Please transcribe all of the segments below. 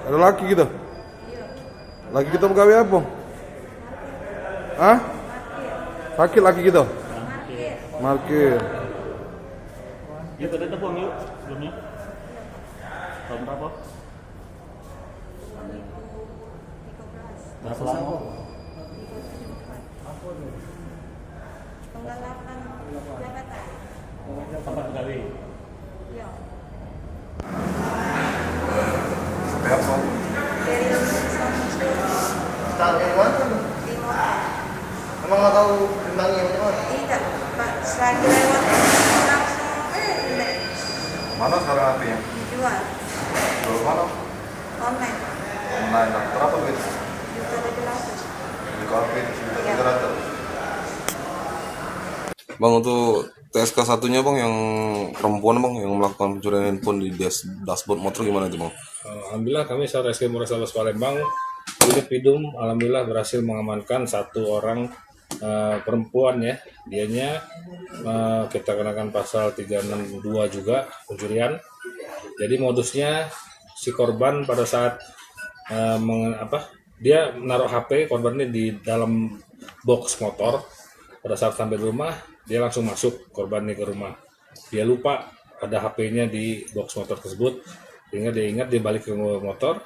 Ada laki gitu? Laki kita pegawai apa? Hah? Sakit laki gitu? Markir. Yuk kita telepon yuk sebelumnya. Tahun berapa? Berapa lama? Penggalakan jabatan. Tempat pegawai. Iya. Sampai apa? Dari Tahu yang mana? di motor. Emang nggak tahu limangnya yang mana? Tidak, Pak. Selagi lewat langsung next. Mana sekarang apinya? Dijual Jual mana? online. Online. Berapa duit? Juta 700. Di kafe Iya. 300. Bang, untuk TSK satunya bang yang perempuan bang yang melakukan pencurian handphone di dashboard motor gimana itu bang? Alhamdulillah kami Satreskrim Polrestabes Palembang unit Pidum alhamdulillah berhasil mengamankan satu orang perempuan ya. Dianya kita kenakan pasal 362 juga pencurian. Jadi modusnya si korban pada saat dia menaruh HP korbannya di dalam box motor. Pada saat sampai rumah dia langsung masuk korbannya ke rumah. Dia lupa ada HP-nya di box motor tersebut, sehingga dia ingat dia balik ke motor.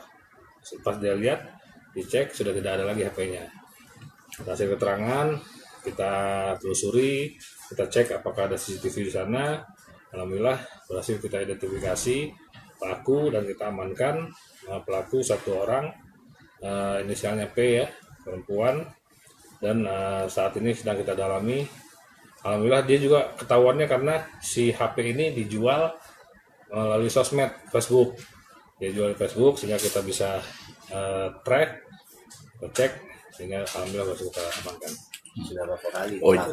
Pas dia lihat, dicek sudah tidak ada lagi HP-nya. Hasil keterangan kita telusuri, kita cek apakah ada CCTV di sana. Alhamdulillah berhasil kita identifikasi pelaku dan kita amankan pelaku satu orang, inisialnya P ya, perempuan. Dan saat ini sedang kita dalami. Alhamdulillah dia juga ketahuannya karena si HP ini dijual melalui sosmed Facebook. Dia jual di Facebook sehingga kita bisa track, cek sehingga alhamdulillah berhasil kita amankan. Sudah berapa kali? Oh, iya.